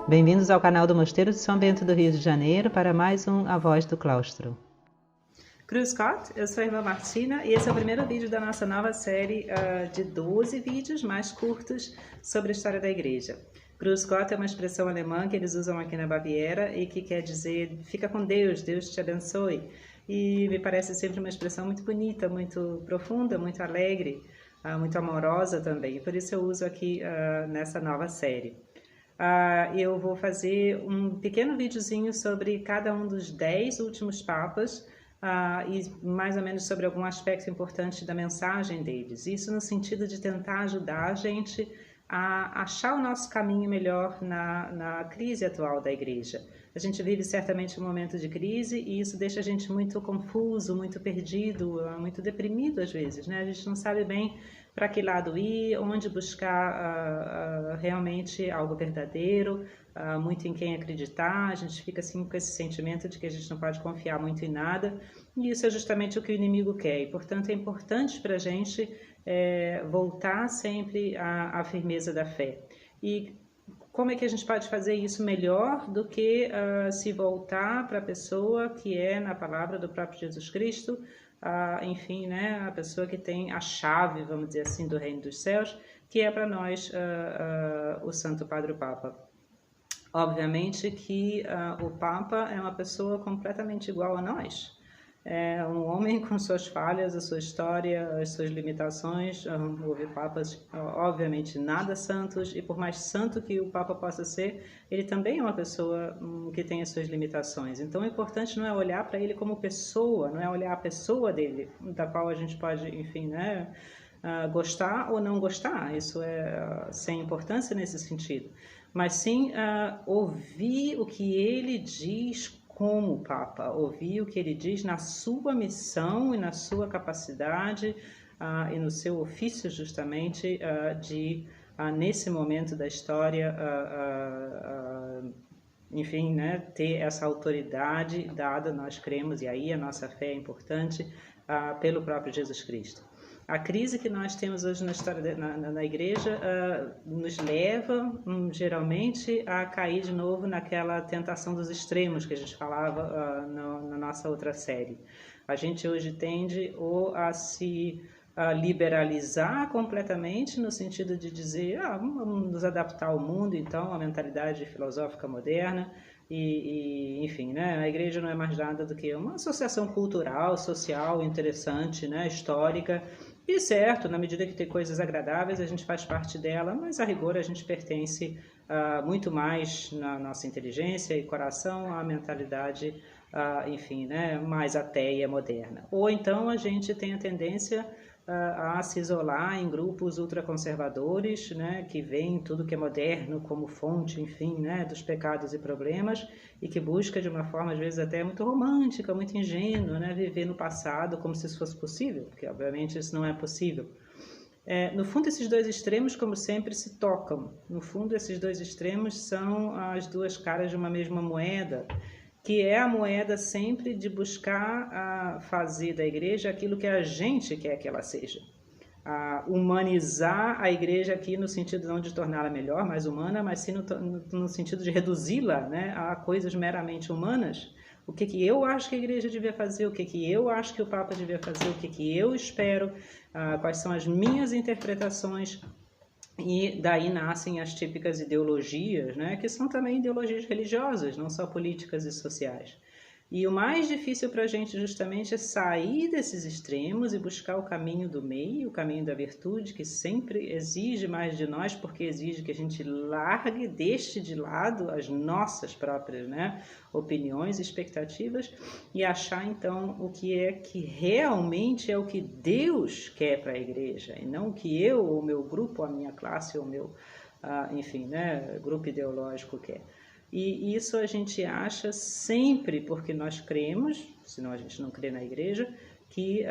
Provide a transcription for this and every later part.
Bem-vindos ao canal do Mosteiro de São Bento do Rio de Janeiro para mais um A Voz do Claustro. Grüß Gott, eu sou a irmã Martina e esse é o primeiro vídeo da nossa nova série de 12 vídeos mais curtos sobre a história da igreja. Grüß Gott é uma expressão alemã que eles usam aqui na Baviera e que quer dizer fica com Deus, Deus te abençoe. E me parece sempre uma expressão muito bonita, muito profunda, muito alegre, muito amorosa também. Por isso eu uso aqui nessa nova série. Eu vou fazer um pequeno videozinho sobre cada um dos 10 últimos papas e mais ou menos sobre algum aspecto importante da mensagem deles. Isso no sentido de tentar ajudar a gente a achar o nosso caminho melhor na crise atual da igreja. A gente vive certamente um momento de crise e isso deixa a gente muito confuso, muito perdido, muito deprimido às vezes, né? A gente não sabe bem para que lado ir, onde buscar realmente algo verdadeiro, muito em quem acreditar. A gente fica assim com esse sentimento de que a gente não pode confiar muito em nada, e isso é justamente o que o inimigo quer, e portanto é importante para a gente voltar sempre à firmeza da fé. E como é que a gente pode fazer isso melhor do que se voltar para a pessoa que é na palavra do próprio Jesus Cristo, enfim, né, a pessoa que tem a chave, vamos dizer assim, do reino dos céus, que é para nós o Santo Padre o Papa. Obviamente que o Papa é uma pessoa completamente igual a nós. É um homem com suas falhas, a sua história, as suas limitações. Houve papas, obviamente, nada santos, e por mais santo que o Papa possa ser, ele também é uma pessoa que tem as suas limitações. Então, o importante não é olhar para ele como pessoa, não é olhar a pessoa dele, da qual a gente pode, enfim, né, gostar ou não gostar. Isso é sem importância nesse sentido. Mas sim ouvir o que ele diz como Papa, ouvir o que ele diz na sua missão e na sua capacidade e no seu ofício justamente de, nesse momento da história, enfim, né, ter essa autoridade dada, nós cremos, e aí a nossa fé é importante, pelo próprio Jesus Cristo. A crise que nós temos hoje na história na igreja nos leva, geralmente, a cair de novo naquela tentação dos extremos que a gente falava na nossa outra série. A gente hoje tende ou a se liberalizar completamente, no sentido de dizer, vamos nos adaptar ao mundo, então, a mentalidade filosófica moderna, enfim, né, a igreja não é mais nada do que uma associação cultural, social, interessante, né, histórica. E certo, na medida que tem coisas agradáveis, a gente faz parte dela, mas a rigor a gente pertence muito mais na nossa inteligência e coração à mentalidade, enfim, né, mais ateia moderna. Ou então a gente tem a tendência a se isolar em grupos ultraconservadores, né, que veem tudo que é moderno como fonte, enfim, né, dos pecados e problemas, e que busca de uma forma, às vezes, até muito romântica, muito ingênua, né, viver no passado como se isso fosse possível, porque, obviamente, isso não é possível. No fundo, esses dois extremos, como sempre, se tocam. No fundo, esses dois extremos são as duas caras de uma mesma moeda, que é a moeda sempre de buscar fazer da igreja aquilo que a gente quer que ela seja. Humanizar a igreja aqui no sentido não de torná-la melhor, mais humana, mas sim no sentido de reduzi-la, né, a coisas meramente humanas. O que eu acho que a igreja devia fazer, o que eu acho que o Papa devia fazer, o que eu espero, quais são as minhas interpretações. E daí nascem as típicas ideologias, né, que são também ideologias religiosas, não só políticas e sociais. E o mais difícil para a gente justamente é sair desses extremos e buscar o caminho do meio, o caminho da virtude, que sempre exige mais de nós, porque exige que a gente largue, deixe de lado as nossas próprias, né, opiniões e expectativas, e achar então o que é que realmente é o que Deus quer para a igreja, e não o que eu, ou o meu grupo, a minha classe, ou o meu, enfim, né, grupo ideológico quer. E isso a gente acha sempre porque nós cremos, senão a gente não crê na igreja, que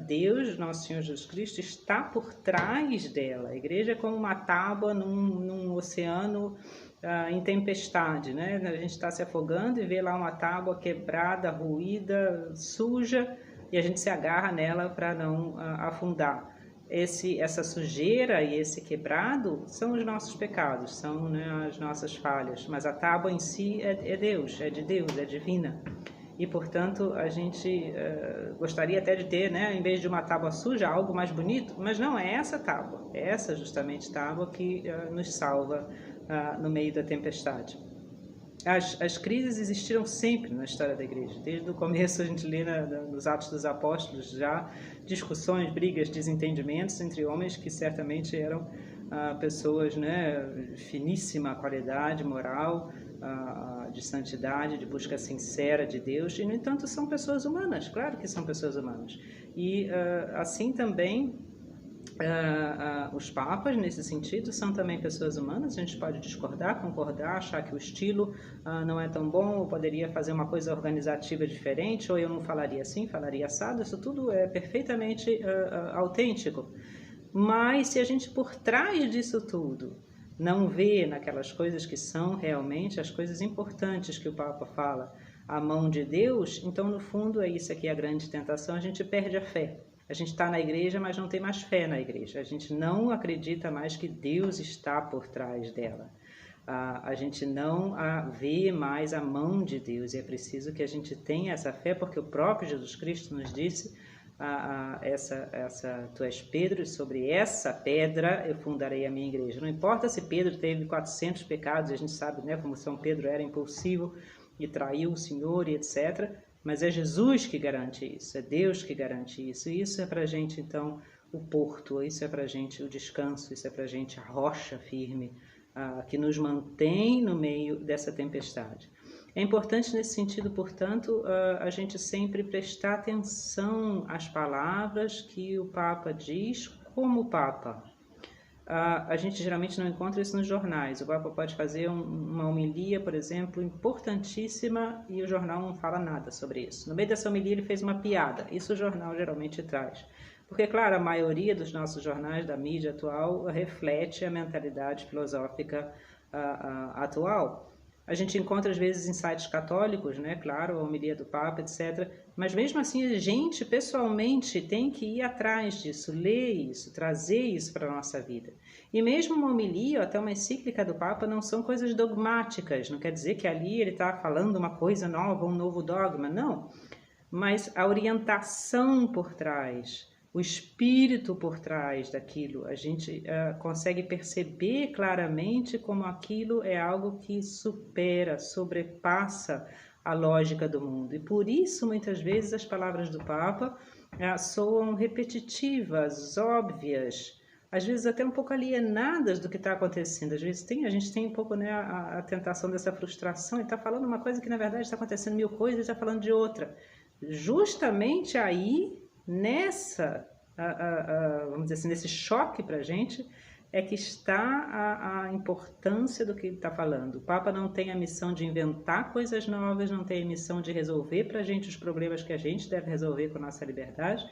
Deus, nosso Senhor Jesus Cristo, está por trás dela. A igreja é como uma tábua num oceano em tempestade, né? A gente está se afogando e vê lá uma tábua quebrada, ruída, suja, e a gente se agarra nela para não afundar. essa sujeira e esse quebrado são os nossos pecados, são, né, as nossas falhas, mas a tábua em si é Deus, é de Deus, é divina. E, portanto, a gente gostaria até de ter, né, em vez de uma tábua suja, algo mais bonito, mas não é essa tábua, é essa justamente tábua que nos salva no meio da tempestade. As crises existiram sempre na história da igreja. Desde o começo a gente lê nos Atos dos Apóstolos já discussões, brigas, desentendimentos entre homens que certamente eram pessoas, né, finíssima qualidade moral, de santidade, de busca sincera de Deus, e no entanto são pessoas humanas, claro que são pessoas humanas. E assim também os papas, nesse sentido, são também pessoas humanas. A gente pode discordar, concordar, achar que o estilo não é tão bom, ou poderia fazer uma coisa organizativa diferente, ou eu não falaria assim, falaria assado. Isso tudo é perfeitamente autêntico. Mas se a gente, por trás disso tudo, não vê naquelas coisas que são realmente as coisas importantes que o Papa fala, a mão de Deus, então, no fundo, é isso aqui a grande tentação, a gente perde a fé. A gente está na igreja, mas não tem mais fé na igreja. A gente não acredita mais que Deus está por trás dela. A gente não vê mais a mão de Deus. E é preciso que a gente tenha essa fé, porque o próprio Jesus Cristo nos disse, tu és Pedro, e sobre essa pedra eu fundarei a minha igreja. Não importa se Pedro teve 400 pecados, a gente sabe, né, como São Pedro era impulsivo e traiu o Senhor e etc., mas é Jesus que garante isso, é Deus que garante isso. E isso é para a gente, então, o porto, isso é para a gente o descanso, isso é para a gente a rocha firme, que nos mantém no meio dessa tempestade. É importante nesse sentido, portanto, a gente sempre prestar atenção às palavras que o Papa diz como Papa. A gente geralmente não encontra isso nos jornais. O Papa pode fazer uma homilia, por exemplo, importantíssima, e o jornal não fala nada sobre isso. No meio dessa homilia ele fez uma piada. Isso o jornal geralmente traz. Porque, claro, a maioria dos nossos jornais da mídia atual reflete a mentalidade filosófica atual. A gente encontra, às vezes, em sites católicos, né? Claro, a homilia do Papa, etc. Mas, mesmo assim, a gente, pessoalmente, tem que ir atrás disso, ler isso, trazer isso para a nossa vida. E mesmo uma homilia, ou até uma encíclica do Papa, não são coisas dogmáticas. Não quer dizer que ali ele está falando uma coisa nova, um novo dogma. Não. Mas a orientação por trás, o espírito por trás daquilo, a gente consegue perceber claramente como aquilo é algo que supera, sobrepassa a lógica do mundo. E por isso, muitas vezes, as palavras do Papa soam repetitivas, óbvias, às vezes até um pouco alienadas do que está acontecendo. Às vezes a gente tem um pouco, né, a tentação dessa frustração, e está falando uma coisa que na verdade está acontecendo mil coisas e está falando de outra. Justamente aí, vamos dizer assim, nesse choque para a gente, é que está a importância do que ele está falando. O Papa não tem a missão de inventar coisas novas, não tem a missão de resolver para a gente os problemas que a gente deve resolver com a nossa liberdade.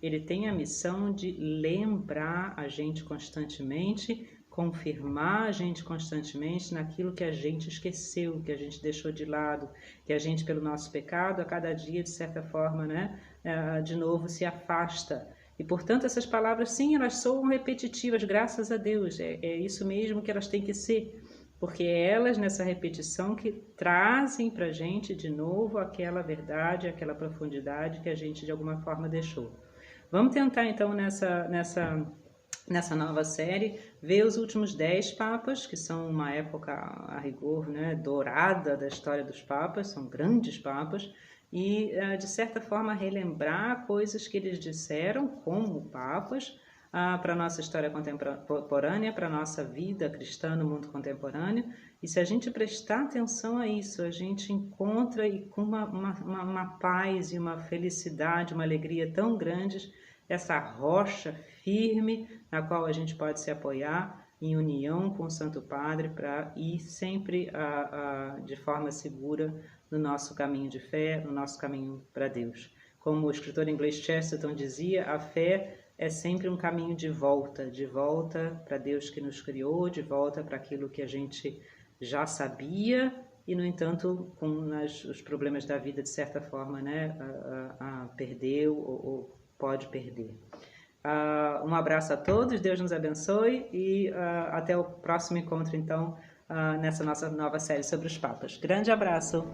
Ele tem a missão de lembrar a gente constantemente, confirmar a gente constantemente naquilo que a gente esqueceu, que a gente deixou de lado, que a gente, pelo nosso pecado, a cada dia, de certa forma, né, de novo se afasta. E, portanto, essas palavras, sim, elas soam repetitivas, graças a Deus. É isso mesmo que elas têm que ser, porque é elas, nessa repetição, que trazem para a gente, de novo, aquela verdade, aquela profundidade que a gente, de alguma forma, deixou. Vamos tentar, então, nessa nova série, ver os últimos 10 papas, que são uma época, a rigor, né, dourada da história dos papas, são grandes papas, e, de certa forma, relembrar coisas que eles disseram como papas para a nossa história contemporânea, para a nossa vida cristã no mundo contemporâneo. E se a gente prestar atenção a isso, a gente encontra com uma paz e uma felicidade, uma alegria tão grandes, essa rocha firme na qual a gente pode se apoiar em união com o Santo Padre para ir sempre de forma segura no nosso caminho de fé, no nosso caminho para Deus. Como o escritor inglês Chesterton dizia, a fé é sempre um caminho de volta para Deus que nos criou, de volta para aquilo que a gente já sabia e, no entanto, com os problemas da vida, de certa forma, né, perdeu ou pode perder. Um abraço a todos, Deus nos abençoe e até o próximo encontro, então, nessa nossa nova série sobre os papas. Grande abraço!